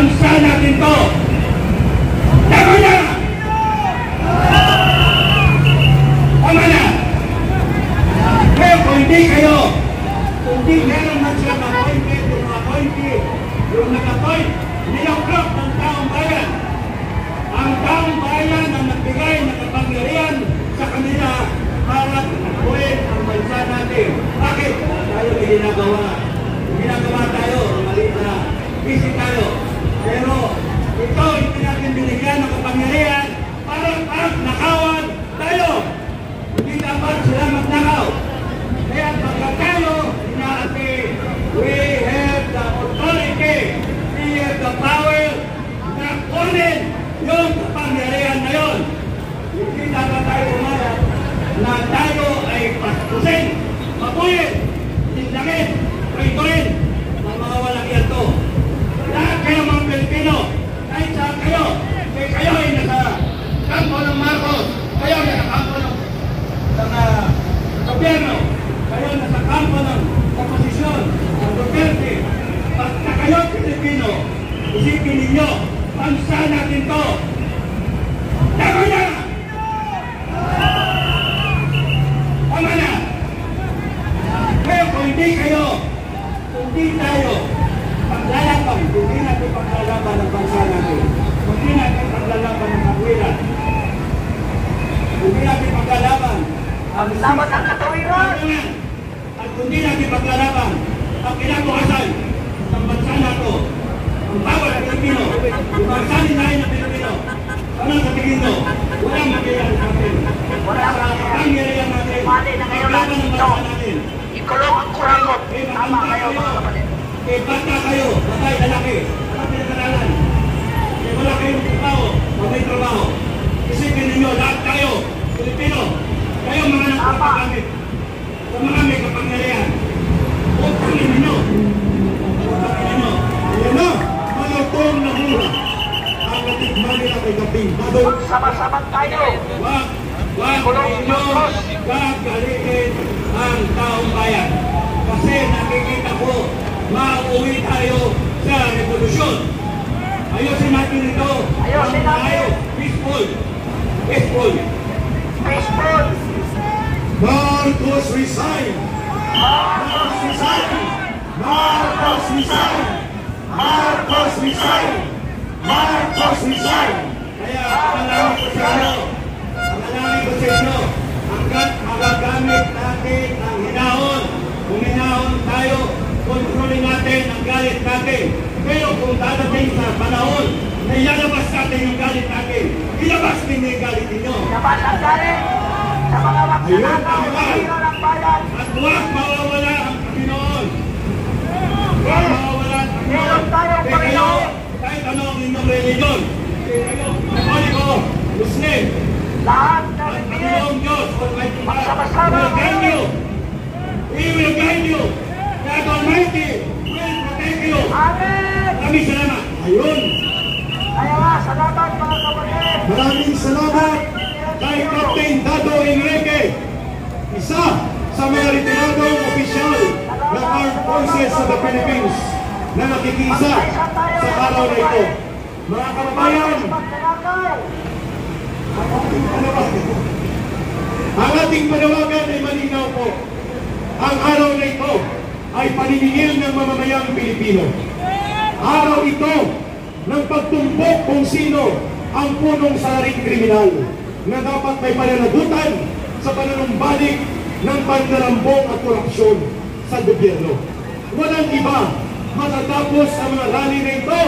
Bansa natin to! Tama na! Tama na! Kaya kung hindi meron man sila ma-appointed, yung nag-appoint, nilangkrap ng taong bayan. Ang taong bayan ang nagbigay ng kapangyarihan sa kanila para buuin ang bansa natin. Bakit? Tayo may ginagawa. Ginagawa tayo, mali na. Busy tayo. Pero ito, hindi natin binigyan ng kapangyarihan para nakawan tayo. Hindi dapat sila magnakaw. Kaya pagka tayo, inaati, we have the authority, we have the power na kunin yung kapangyarihan na yun. Hindi dapat tayo umayat na tayo ay pastusin, mapuyin, tindangin, kaituin ng mga walang yanto. Lahat kayo mga Pilipino, kahit saan kayo, kayo ay nasa kampo ng Marcos, kayo ay nasa kampo ng gobyerno, kayo nasa kampo ng oposisyon, ng Duterte. Basta kayo Pilipino, isipin ninyo, bansa natin to. Tama na! Tama na! Kaya kung hindi tayo paglalaban, hindi natin paglalaban ng bansa natin, hindi natin paglalaban ng katwiran, hindi natin paglalaban ang laban ng katwiran, at hindi natin paglalaban ang kinabukasan ng bansa nato, ang bawat Pilipino, yung bansa nila ng Pilipino. Ano sa tingin nyo? Walang magyayari sa atin. Walang kapangyarihan natin. Paglaban ng bansa natin. Ikulong ang kurangot. Tama kayo mga kapatid. Bata kayo, batay, lalaki. Walang pinag-aralan. Wala kayong trabaho, may trabaho. Isipin ninyo, lahat kayo, Pilipino. Kayo mga nagpapagamit. Sa mga may kapangyarihan. Utangin ninyo. Utangin ninyo. Ayan na, malutong na mura. Ang natigman nila kay Gabing. Sama-sama tayo. Wag galitin ang taong bayan. Kasi nakikita ko, mauwi tayo sa revolusyon. Ayusin natin ito. Ayusin natin. Peaceful. Peaceful. Peaceful. Marcos resign. Marcos resign. Marcos resign. Marcos resign. Marcos resign. Kaya panalangin ko sa inyo. Panalangin ko sa inyo. Hanggat magagamit natin ang hinahon. Kung hinahon tayo, kontrolin natin ang galit natin. Pero kung dadating sa panahon na ilalabas natin yung galit natin, ilabas din yung galit ninyo. Labas ang galit sa mga magsasakaw sa hino ng bayan. At huwag mawawala ang Panginoon. Huwag mawawala ang Panginoon. Meron tayong Panginoon. Kahit ano ang inyong religion. Katoliko, Muslim, Lahat na ang nagpili. Panginoong Diyos, Almighty God, Magsama-sama will guide kayo. you. He will guide you. God Almighty will protect you. Amen. Maraming salamat. Ayun. Kaya nga, salamat mga kapatid. Maraming salamat kay Captain Dado Enrique, isa sa mga retiradong opisyal ng Armed Forces of the Philippines na nakikisa sa araw na ito. Mga kababayan, ang ating panawagan ay malinaw po. Ang araw na ito ay paniningil ng mamamayang Pilipino. Araw ito ng pagtumpok kung sino ang punong salaring kriminal na dapat may pananagutan sa panunumbalik ng pandarambong at korupsyon sa gobyerno. Walang iba matatapos ang mga rally na ito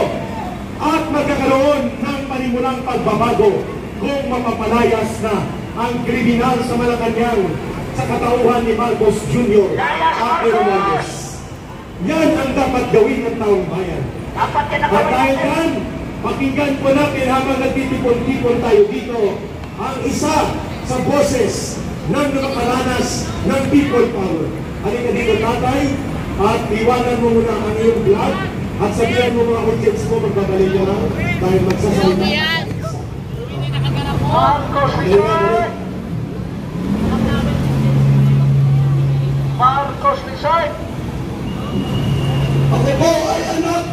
at magkakaroon ng panimulang pagbabago kung mapapalayas na ang kriminal sa Malacanang sa katauhan ni Marcos Jr. at Hernandez. Yan ang dapat gawin ng taong bayan. Dapat ka na At dahil yan, pakinggan po natin habang nagtitipon-tipon tayo dito ang isa sa boses ng nakakaranas ng people power. Halika dito tatay at iwanan mo muna ang iyong vlog at sabihan mo mga audience mo magbabalik ka lang dahil magsasalita. Marcos resign. Marcos resign. Ako po ay anak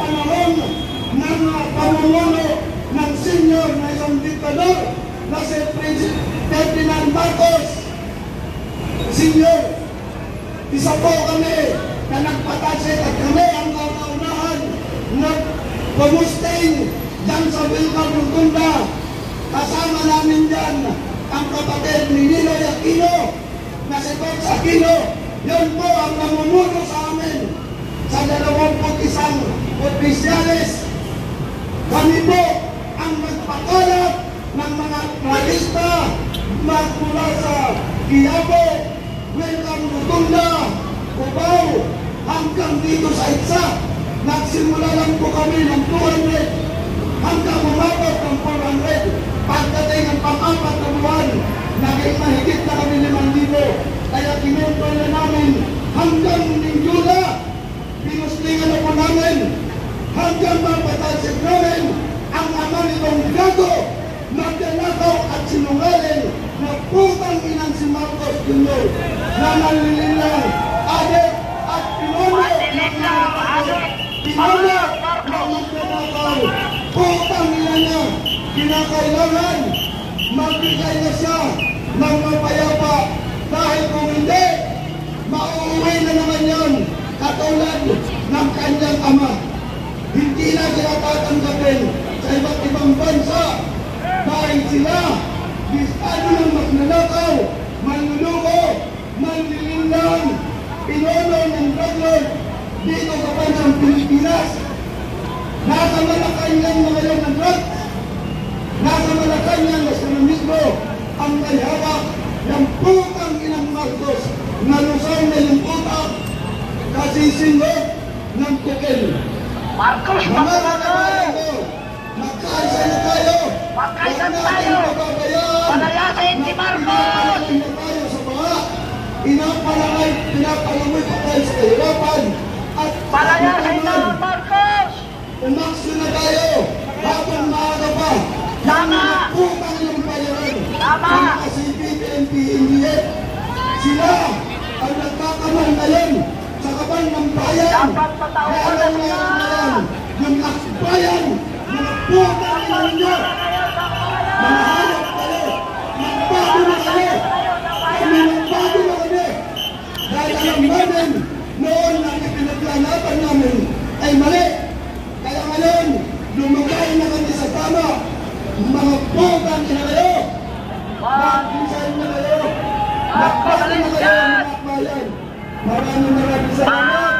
panahon ng pamumuno ng senior na isang diktador na si Ferdinand Marcos Senior. Isa po kami na nagpatasik at kami ang kaunahan nag-pumusting dyan sa Wilcam Rotunda. Kasama namin dyan ang kapatid ni Ninoy Aquino na si Cox Aquino. Yun po ang namumuno sa amin sa 21 opisyalis. Kami po ang nagpakalat ng mga realista magmula sa Quiapo, Wilcam Rotunda, Cubao, hanggang dito sa Itza. Nagsimula lang po kami ng 200 hanggang umabot ng 400. Pagdating ang pang-apat na buwan, naging mahigit na kami 5,000. Kaya kinento na namin hanggang Ninjula, pinuslingan na po namin hanggang mapatasig namin ang ama nitong gago, magdanakaw at sinungaling na putang inang si Marcos Jr. na nalililang adik at pinuno ng magdanakaw. Putang ina niya, kinakailangan magbigay na siya ng mapayapa dahil kung hindi, mauuwi na naman yun katulad ng kanyang ama. Hindi na sila tatanggapin sa iba't ibang bansa dahil sila listado ng magnanakaw, manluluko, manlilinlang, pinuno ng drug lord dito sa bansang Pilipinas. Nasa Malacanang na ngayon ng drugs. Nasa Malacanang na sila mismo ang may hawak ng putang inang Marcos na lusang na yung utak kasi singgo ng kukin. Marcos, magkaisa na tayo. Magkaisa na tayo. Palayasin si Marcos. Pinapalangoy pa tayo sa kahirapan. At Palayasin na Marcos. umaksyon na tayo habang maaga pa. Tama. Putang yung bayaran. Tama. Ang kasi PNP Indiet. Sila ang nagkakamay ngayon sa kaban ng bayan. Dapat patawagan na sila. Yung akbayan, mga putang ina ninyo. Mga hanap kayo. Magbago na kayo. Kami magbago na kami. Dahil alam namin, noon na ipinaglanapan namin ay mali. Kaya ngayon, lumagay na kami sa tama. Mga putang ina kayo. Mag-design na kayo. Magbago na kayo ang mga akbayan. Maraming salamat.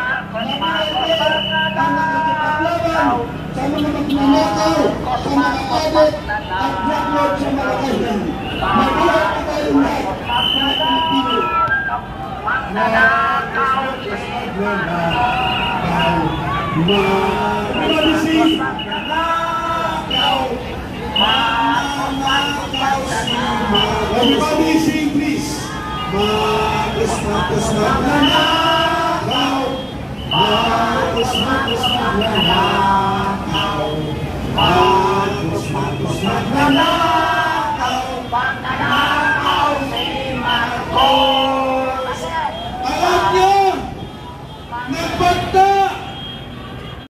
Sa mga magnanakaw, sa mga adik at drug sa Malacanang. Magula pa tayong lahat, mga Pilipino. Magnanakaw. Everybody sing please. Marcos magnanakaw. Marcos magnanakaw. Marcos magnanakaw.